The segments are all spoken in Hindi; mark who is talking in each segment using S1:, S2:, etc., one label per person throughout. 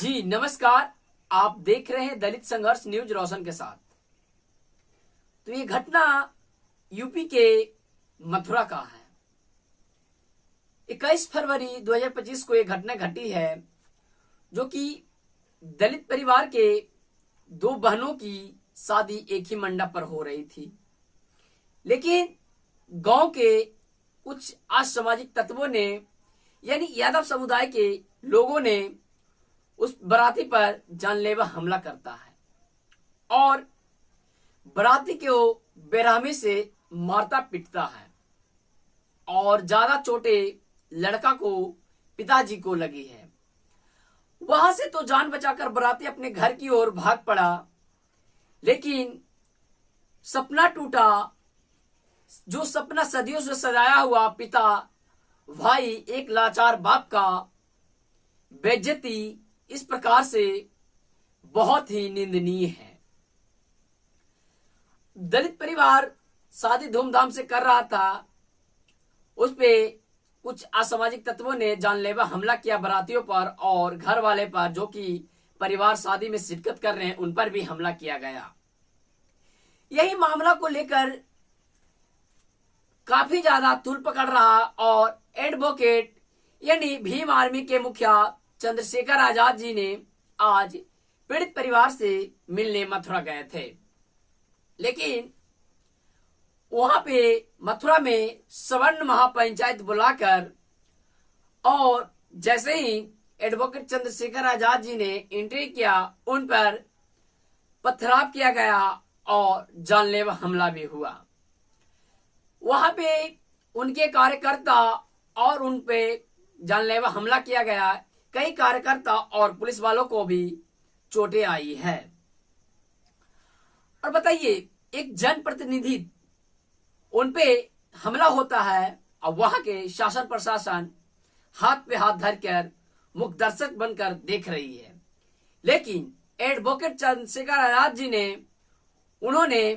S1: जी नमस्कार। आप देख रहे हैं दलित संघर्ष न्यूज रोशन के साथ। तो ये घटना यूपी के मथुरा का है। 21 फरवरी 2025 को ये घटना घटी है, जो कि दलित परिवार के दो बहनों की शादी एक ही मंडप पर हो रही थी। लेकिन गांव के कुछ असामाजिक तत्वों ने, यानी यादव समुदाय के लोगों ने उस बराती पर जानलेवा हमला करता है और बराती को बेरहमी से मारता पीटता है और ज्यादा चोटें लड़का को, पिताजी को लगी है। वहां से तो जान बचाकर बराती अपने घर की ओर भाग पड़ा, लेकिन सपना टूटा। जो सपना सदियों से सजाया हुआ पिता, भाई, एक लाचार बाप का बेइज्जती इस प्रकार से बहुत ही निंदनीय है। दलित परिवार शादी धूमधाम से कर रहा था, उस पे कुछ असामाजिक तत्वों ने जानलेवा हमला किया बरातियों पर और घर वाले पर, जो कि परिवार शादी में शिरकत कर रहे हैं, उन पर भी हमला किया गया। यही मामला को लेकर काफी ज्यादा तूल पकड़ रहा और एडवोकेट यानी भीम आर्मी के मुखिया चंद्रशेखर आजाद जी ने आज पीड़ित परिवार से मिलने मथुरा गए थे। लेकिन वहां पे मथुरा में सवर्ण महापंचायत बुलाकर और जैसे ही एडवोकेट चंद्रशेखर आजाद जी ने एंट्री किया, उन पर पथराव किया गया और जानलेवा हमला भी हुआ। वहां पे उनके कार्यकर्ता और उन पे जानलेवा हमला किया गया। कई कार्यकर्ता और पुलिस वालों को भी चोटें आई है। और बताइए, एक जनप्रतिनिधि, उन पे हमला होता है और वहां के शासन प्रशासन हाथ पे हाथ धरकर मुख दर्शक बनकर देख रही है। लेकिन एडवोकेट चंद्रशेखर आजाद जी ने, उन्होंने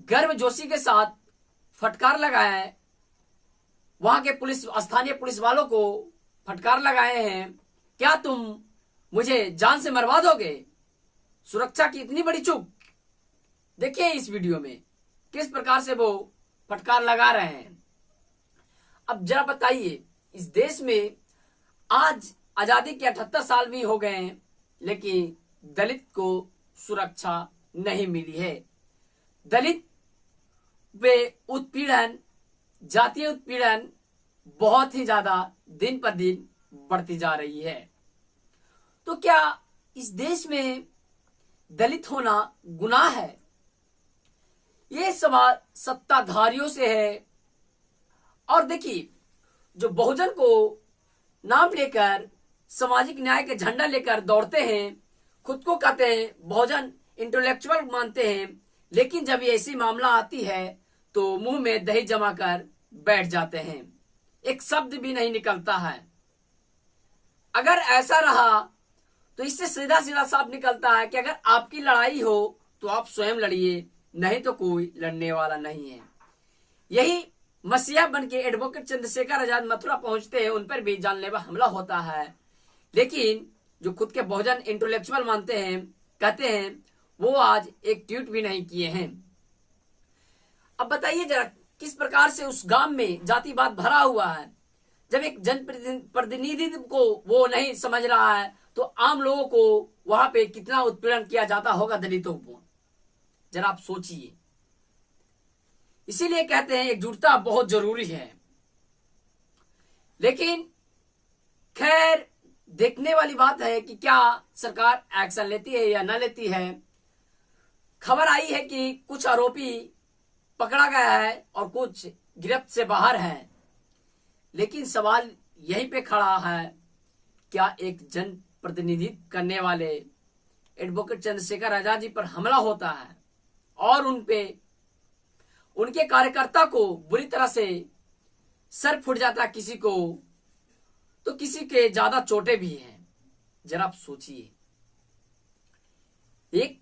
S1: गर्मजोशी के साथ फटकार लगाया है। वहां के स्थानीय पुलिस वालों को फटकार लगाए हैं, क्या तुम मुझे जान से मरवा दोगे? सुरक्षा की इतनी बड़ी चूक। देखिए इस वीडियो में किस प्रकार से वो फटकार लगा रहे हैं। अब जरा बताइए, इस देश में आज आजादी के 78 साल भी हो गए हैं, लेकिन दलित को सुरक्षा नहीं मिली है। दलित पे उत्पीड़न, जातीय उत्पीड़न बहुत ही ज्यादा दिन पर दिन बढ़ती जा रही है। तो क्या इस देश में दलित होना गुनाह है? ये सवाल सत्ताधारियों से है। और देखिए, जो बहुजन को नाम लेकर, सामाजिक न्याय के झंडा लेकर दौड़ते हैं, खुद को कहते हैं बहुजन, इंटेलेक्चुअल मानते हैं, लेकिन जब ये ऐसी मामला आती है तो मुंह में दही जमाकर बैठ जाते हैं, एक शब्द भी नहीं निकलता है। अगर ऐसा रहा तो इससे सीधा सीधा साफ निकलता है कि अगर आपकी लड़ाई हो तो आप स्वयं लड़िए, नहीं तो कोई लड़ने वाला नहीं है। यही मसीहा बन के एडवोकेट चंद्रशेखर आजाद मथुरा पहुंचते हैं, उन पर भी जानलेवा हमला होता है। लेकिन जो खुद के बहुजन इंटेलेक्चुअल मानते हैं, कहते हैं, वो आज एक ट्वीट भी नहीं किए हैं। अब बताइए जरा, किस प्रकार से उस गांव में जातिवाद भरा हुआ है। जब एक जनप्रतिनिधि को वो नहीं समझ रहा है, तो आम लोगों को वहां पे कितना उत्पीड़न किया जाता होगा दलितों को, जरा आप सोचिए। इसीलिए कहते हैं एकजुटता बहुत जरूरी है। लेकिन खैर, देखने वाली बात है कि क्या सरकार एक्शन लेती है या न लेती है। खबर आई है कि कुछ आरोपी पकड़ा गया है और कुछ गिरफ्त से बाहर है। लेकिन सवाल यहीं पे खड़ा है, क्या एक जनप्रतिनिधित्व करने वाले एडवोकेट चंद्रशेखर आजाद जी पर हमला होता है और उन पे, उनके कार्यकर्ता को बुरी तरह से सर फूट जाता किसी को, तो किसी के ज्यादा चोटें भी हैं। जरा आप सोचिए, एक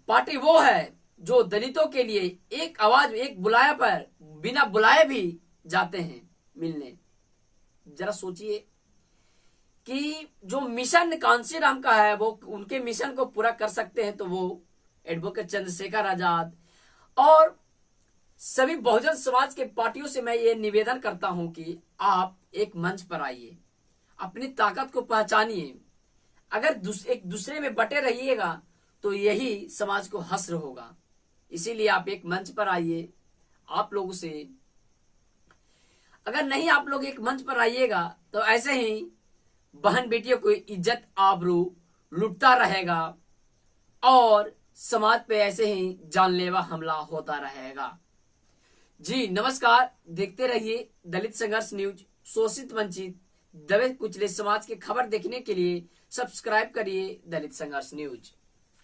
S1: पार्टी वो है जो दलितों के लिए एक आवाज, एक बुलाया पर बिना बुलाए भी जाते हैं मिलने। जरा सोचिए, कि जो मिशन कांशीराम का है वो उनके मिशन को पूरा कर सकते हैं तो वो एडवोकेट चंद्रशेखर आजाद और सभी बहुजन समाज के पार्टियों से मैं ये निवेदन करता हूं कि आप एक मंच पर आइए, अपनी ताकत को पहचानिए। अगर एक दूसरे में बटे रहिएगा तो यही समाज को हश्र होगा। इसीलिए आप एक मंच पर आइए। आप लोगों से अगर नहीं आप लोग एक मंच पर आइएगा तो ऐसे ही बहन बेटियों को इज्जत आबरू लुटता रहेगा और समाज पे ऐसे ही जानलेवा हमला होता रहेगा। जी नमस्कार, देखते रहिए दलित संघर्ष न्यूज। शोषित वंचित दबे कुचले समाज की खबर देखने के लिए सब्सक्राइब करिए दलित संघर्ष न्यूज।